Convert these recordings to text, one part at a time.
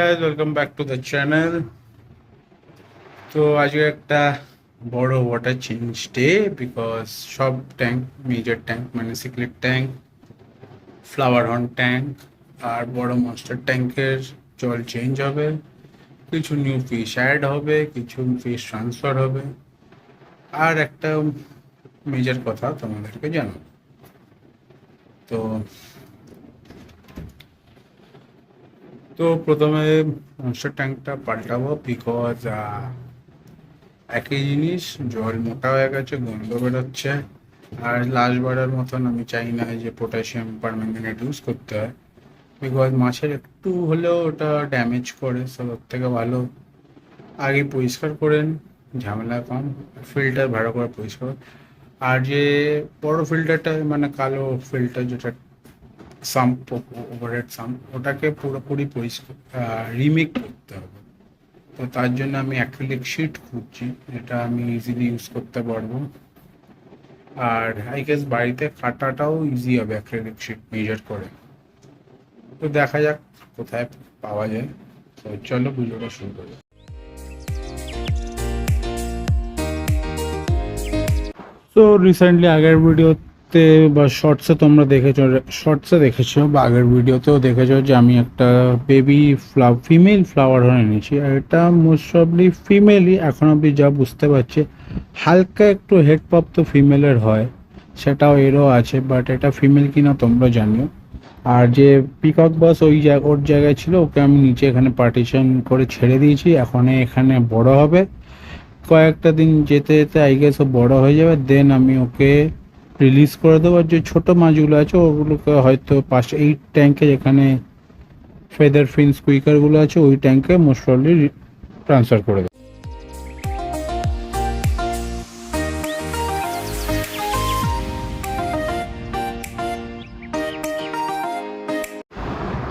guys, welcome back to the channel. তো আজকে একটা বড় ওয়াটার চেঞ্জ ডে বিকজ সব ট্যাঙ্ক মেজর ট্যাঙ্ক মানে secret tank, flower horn tank আর বড় মাস্টার ট্যাঙ্কের জল চেঞ্জ হবে। কিছু নিউ ফিশ অ্যাড হবে, কিছু ফিশ ট্রান্সফার হবে, আর একটা মেজর কথা তোমাদেরকে জানাবো। তো তো প্রথমে মাস্টার ট্যাঙ্কটা পাল্টাবো বিকজ একই জিনিস, জল মোটা হয়ে গেছে, গন্ধ বেরোচ্ছে। আর লাস্ট বারের মতন আমি চাই না যে পটাশিয়াম পারম্যাঙ্গানেট ইউজ করতে হয়, বিকজ মাছের একটু হলেও ওটা ড্যামেজ করে। সব থেকে ভালো আগে পরিষ্কার করেন, ঝামেলা কম, ফিল্টার ভালো করে পরিষ্কার। আর যে বড় ফিল্টারটা মানে কালো ফিল্টার যেটা সাম্প, ওভারহেড সাম্প, ওটাকে পুরোপুরি পরিষ্কার রিমেক করতে হবে। তো তার জন্য আমি অ্যাক্রিলিক শিট খুঁজছি, যেটা আমি ইজিলি ইউজ করতে পারবো। আর আই গেস বাড়িতে কাটাটাও ইজি হবে অ্যাক্রিলিক শিট মেজার করে। তো দেখা যাক কোথায় পাওয়া যায়। তো চলো ভিডিওটা শুরু করি। তো রিসেন্টলি আগের ভিডিওতে বা শর্টসে দেখেছো বা আগের ভিডিওতেও দেখেছো যে আমি একটা বেবি ফিমেল ফ্লাওয়ার হর্ন এনেছি। আর এটা মোস্ট প্রবলি ফিমেলই, এখন অব্দি যা বুঝতে পারছি। হালকা একটু হেড পপ তো ফিমেলের হয়, সেটাও এরও আছে, বাট এটা ফিমেল কিনা তোমরা জানিও। আর যে পিকক বাস ওর জায়গায় ছিল, ওকে আমি নিচে এখানে পার্টিশন করে ছেড়ে দিয়েছি। এখন এখানে বড় হবে, কয়েকটা দিন যেতে যেতে আই গেস ও বড় হয়ে যাবে, দেন আমি ওকে রিলিজ করে দেবো। আর যে ছোটো মাছগুলো আছে ওগুলোকে হয়তো এই ট্যাঙ্কে, যেখানে ফেদার ফিন স্কুইকারগুলো আছে, ওই ট্যাঙ্কে মোস্ট প্রবলি ট্রান্সফার করে দেবো।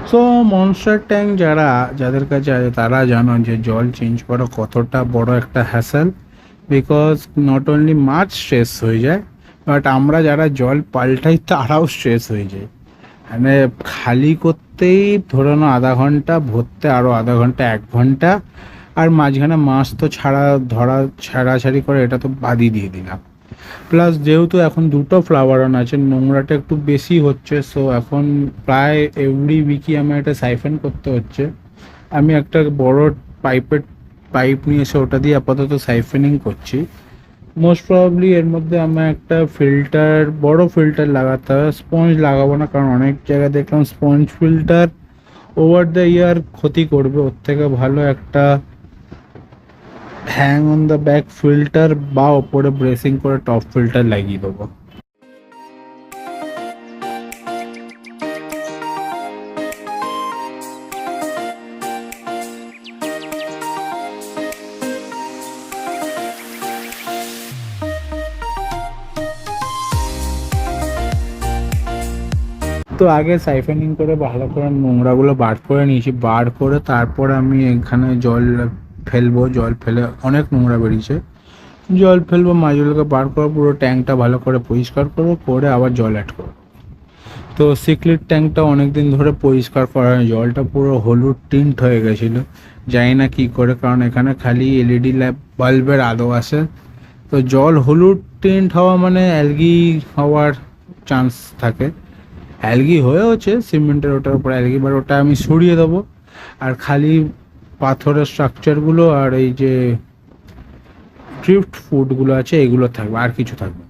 সো মনস্টার ট্যাঙ্ক যাদের কাছে আছে তারা জানো যে জল চেঞ্জ করা কতটা বড় একটা hassle, because not only much stress হয়ে যায়, বাট আমরা যারা জল পাল্টাই তারাও স্ট্রেস হয়ে যায়। মানে খালি করতেই ধরে নাও আধা ঘন্টা, ভরতে আরও আধা ঘন্টা, 1 ঘন্টা। আর মাঝখানে মাছ তো ছাড়াছাড়ি করে, এটা তো বাদই দিয়ে দিলাম। প্লাস যেহেতু এখন দুটো ফ্লাওয়ার অন আছে, নোংরাটা একটু বেশি হচ্ছে। সো এখন প্রায় এভরি উইকই আমার এটা সাইফেন করতে হচ্ছে। আমি একটা বড় পাইপ নিয়ে এসে ওটা দিয়ে আপাতত সাইফেনিং করছি। মোস্ট প্রবাবলি এর মধ্যে আমার একটা বড় ফিল্টার লাগাতে হবে। স্পঞ্জ লাগাবো না, কারণ অনেক জায়গায় দেখলাম sponge filter over the year ক্ষতি করবে। ওর থেকে ভালো একটা hang on the back filter বা ওপরে ব্রেসিং করে টপ ফিল্টার লাগিয়ে দেবো। তো আগে সাইফেনিং করে ভালো করে নোংরাগুলো বার করে নিয়েছি, বার করে তারপর আমি এখানে জল ফেলে অনেক নোংরা বেরিয়েছে, জল ফেলবো, মাছগুলোকে বার করে পুরো ট্যাঙ্কটা ভালো করে পরিষ্কার করবো, করে আবার জল অ্যাড করবো। তো সিক্রেট ট্যাঙ্কটা অনেক দিন ধরে পরিষ্কার করা হয়, জলটা পুরো হলুদ টিন্ট হয়ে গেছিলো, জানি না কী করে, কারণ এখানে খালি এলইডি বাল্বের আলো আসে। তো জল হলুদ টিন্ট হওয়া মানে অ্যালগি হওয়ার চান্স থাকে। অ্যালগি হয়েওছে, সিমেন্টের ওটার উপর অ্যালগি, বাট ওটা আমি সরিয়ে দেবো। আর খালি পাথরের স্ট্রাকচারগুলো আর এই যে ড্রিফট ফুডগুলো আছে এগুলো থাকবে, আর কিছু থাকবে না।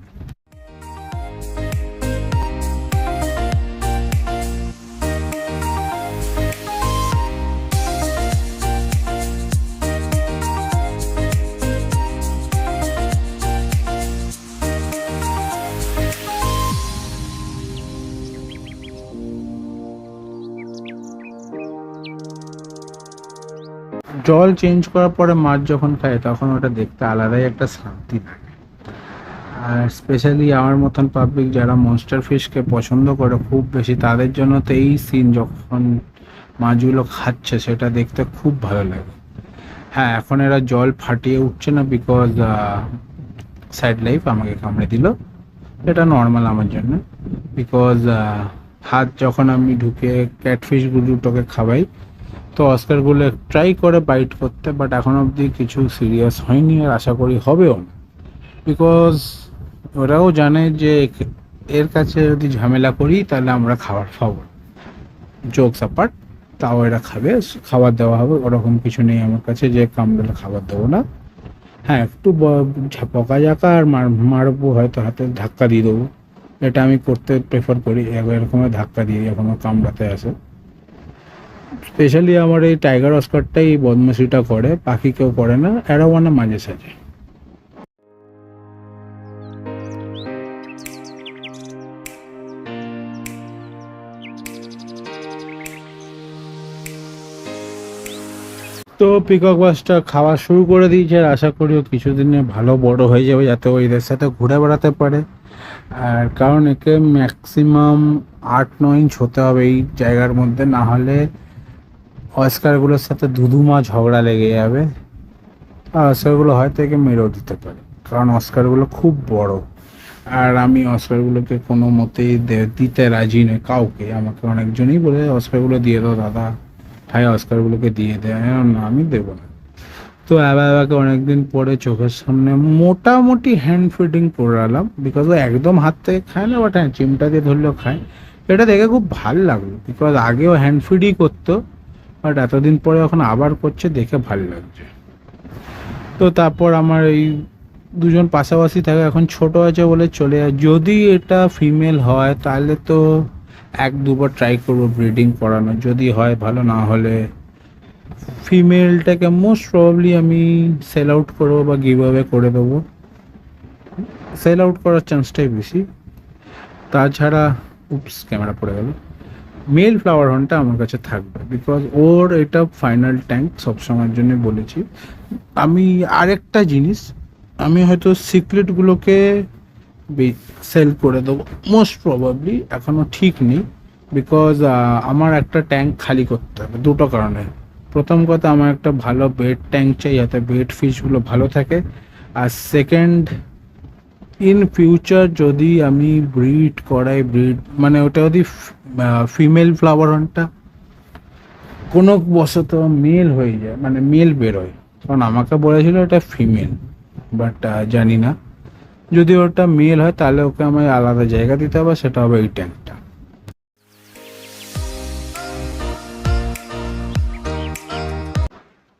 জল চেঞ্জ করার পরে মাছ যখন খায় তখন ওটা দেখতে আলাদাই একটা শান্তি লাগে। আর স্পেশালি আমার মতন পাবলিক যারা মনস্টার ফিশকে পছন্দ করে খুব বেশি, তাদের জন্য তো এই সিন যখন মাছগুলো খাচ্ছে সেটা দেখতে খুব ভালো লাগে। হ্যাঁ, এখন এরা জল ফাটিয়ে উঠছে না, বিকজ সাইড লাইফ আমাকে কামড়ে দিল। এটা নর্মাল আমার জন্য, বিকজ হাত যখন আমি ঢুকে ক্যাটফিশগুলো দুটোকে খাওয়াই, তো অস্কারগুলো ট্রাই করে বাইট করতে, বাট এখন অবধি কিছু সিরিয়াস হয়নি, আর আশা করি হবেও না। বিকজ ওরাও জানে যে এর কাছে যদি ঝামেলা করি তাহলে আমরা খাবার পাবো, জোকস অ্যাপার্ট। তাও এরা খাবে, খাবার দেওয়া হবে, ওরকম কিছু নেই আমার কাছে যে কামড়ালে খাবার দেবো না। হ্যাঁ, একটু বকা ঝাঁকা আর মারবো, হয়তো হাতে ধাক্কা দিয়ে দেবো, এটা আমি করতে প্রেফার করি। এরকমের ধাক্কা দিয়ে যখন ও কামড়াতে আসে। স্পেশালি আমার এই টাইগার অস্কারটাই বদমাশিটা করে, বাকি কেউ করে না, এরাও মানে মাঝে সাঝে। তো পিকক বাসটা খাওয়া শুরু করে দিয়েছে, আর আশা করি ও কিছুদিনে ভালো বড় হয়ে যাবে, যাতে ও এদের সাথে ঘুরে বেড়াতে পারে। আর কারণ একে ম্যাক্সিমাম 8-9 ইঞ্চ হতে হবে এই জায়গার মধ্যে, না হলে অস্কারগুলোর সাথে ধুধুমা ঝগড়া লেগে যাবে। আর অস্কারগুলো হয়তো একে মেরেও দিতে পারে, কারণ অস্কারগুলো খুব বড়। আর আমি অস্কারগুলোকে কোনো মতেই দিতে রাজি নই কাউকে। আমাকে অনেকজনই বলে অস্কারগুলো দিয়ে দাও দাদা, ভাই অস্কারগুলোকে দিয়ে দেয় না, আমি দেবো না। তো অ্যাবাকে অনেকদিন পরে চোখের সামনে মোটামুটি হ্যান্ড ফিডিং করালাম, বিকজ ও একদম হাত থেকে খায় না, বাট হ্যাঁ চিমটা দিয়ে ধরলেও খায়। এটা দেখে খুব ভালো লাগলো, বিকজ আগেও হ্যান্ড ফিডই করতো, বাট এতদিন পরে এখন আবার করছে, দেখে ভালো লাগছে। তো তারপর আমার এই দুজন পাশাপাশি থাকে, এখন ছোট আছে বলে চলে যায়। যদি এটা ফিমেল হয় তাহলে তো 1-2 বার ট্রাই করবো ব্রিডিং করানো, যদি হয় ভালো, না হলে ফিমেলটাকে মোস্ট প্রবাবলি আমি সেল আউট করবো বা গিভ অ্যাওয়ে করে দেবো। সেল আউট করার চান্সটাই বেশি। তাছাড়া ক্যামেরা পড়ে গেল, মেল ফ্লাওয়ার হর্নটা আমার কাছে থাকবে, বিকজ ওর এটা ফাইনাল ট্যাঙ্ক সবসময়ের জন্য বলেছি। আমি আরেকটা জিনিস, আমি হয়তো সিক্রেটগুলোকে সেল করে দেবো মোস্ট প্রবাবলি, এখনও ঠিক নেই। বিকজ আমার একটা ট্যাঙ্ক খালি করতে হবে দুটো কারণে। প্রথম কথা, আমার একটা ভালো বেড ট্যাঙ্ক চাই যাতে বেড ফিশগুলো ভালো থাকে। আর সেকেন্ড, ইন ফিউচার যদি আমি ব্রিড করাই, মানে ওটা যদি ফিমেল ফ্লাওয়ার হর্নটা কোনো বশত মেল হয়ে যায়, মানে মেল বেরোয়, কারণ আমাকে বলেছিল এটা ফিমেল, বাট জানি না। যদি ওটা মেল হয় তাহলে ওকে আমায় আলাদা জায়গা দিতে হবে, সেটা হবে এই ট্যাঙ্কটা।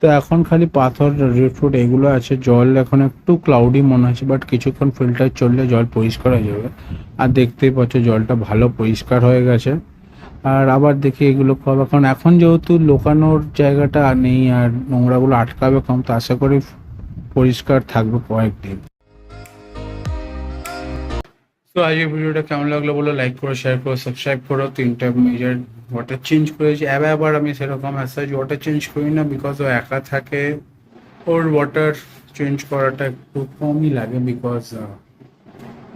তো এখন খালি পাথর, রেডফুট এগুলো আছে। জল এখন একটু ক্লাউডি মনে হচ্ছে, বাট কিছুক্ষণ ফিল্টার চললে জল পরিষ্কার হয়ে যাবে। আর দেখতেই পাচ্ছ জলটা ভালো পরিষ্কার হয়ে গেছে। আর আবার দেখি এগুলো খাওয়াবে, কারণ এখন যেহেতু লোকানোর জায়গাটা নেই আর নোংরাগুলো আটকাবে কম, তো আশা করি পরিষ্কার থাকবে কয়েকদিন। তো আজকের ভিডিওটা কেমন লাগলো বলো, লাইক করো, শেয়ার করো, সাবস্ক্রাইব করো। 3টা মেজর ওয়াটার চেঞ্জ করেছি। আবার আমি সেরকম অ্যাসাজ ওয়াটার চেঞ্জ করি না, বিকজ ও একা থাকে, ওর ওয়াটার চেঞ্জ করাটা একটু কমই লাগে, বিকজ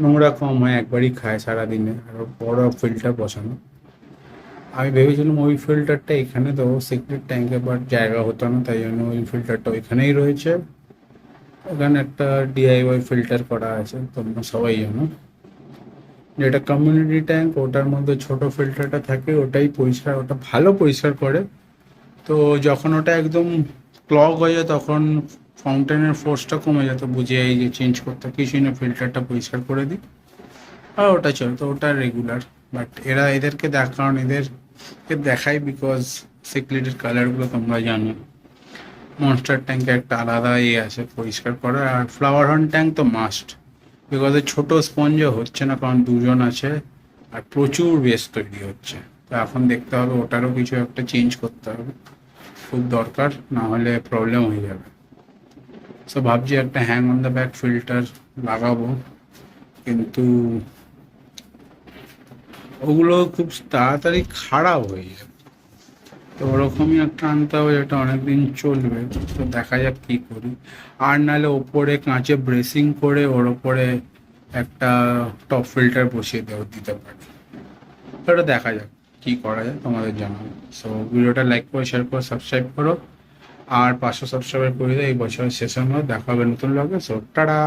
নোংরা কম হয়, একবারই খায় সারাদিনে। আর বড় ফিল্টার বসানো, আমি ভেবেছিলাম ওই ফিল্টারটা এখানে দেবো সিক্রেট ট্যাঙ্কে, বাট জায়গা হতো না, তাই জন্য ওই ফিল্টারটা ওইখানেই রয়েছে। ওখানে একটা ডিআইওয়াই ফিল্টার করা আছে, তোমরা সবাই জানো, যেটা কমিউনিটি ট্যাঙ্ক, ওটার মধ্যে ছোট ফিল্টারটা থাকে, ওটাই পরিষ্কার, ওটা ভালো পরিষ্কার করে। তো যখন ওটা একদম ক্লগ হয়ে যায় তখন ফাউন্টেনের ফোর্সটা কমে যেত, বুঝে এই যে চেঞ্জ করতে কিছুই না, ফিল্টারটা পরিষ্কার করে দিই আর ওটা চলতো, ওটা রেগুলার। বাট এদেরকে কারণ এদেরকে দেখাই, বিকজ সিক্রেটের কালারগুলো তোমরা জানো। মনস্টার ট্যাঙ্কে একটা আলাদা আছে পরিষ্কার করার, আর ফ্লাওয়ার হর্ন ট্যাঙ্ক তো মাস্ট, বিকজ ছোট স্পঞ্জে হচ্ছে না, কারণ দুজন আছে আর প্রচুর বেস্ট তৈরি হচ্ছে। তো এখন দেখতে হবে ওটারও কিছু একটা চেঞ্জ করতে হবে, খুব দরকার, না হলে প্রবলেম হয়ে যাবে। সো ভাবছি একটা hang on the back filter লাগাবো, কিন্তু ওগুলো খুব তাড়াতাড়ি খারাপ হয়ে যাবে। তো ওরকমই একটা আনতে হবে যেটা অনেকদিন চলবে। তো দেখা যাক কী করি। আর নাহলে ওপরে কাঁচে ব্রেসিং করে ওর ওপরে একটা টপ ফিল্টার বসিয়ে দিতে পারি। ওটা দেখা যাক কী করা যায়, তোমাদের জানাবো। সো ভিডিওটা লাইক করো, শেয়ার করো, সাবস্ক্রাইব করো, আর 500 সাবস্ক্রাইবার করে দেয় এই বছরের শেষের মধ্যে। দেখা হবে নতুন ব্লগে। So tata.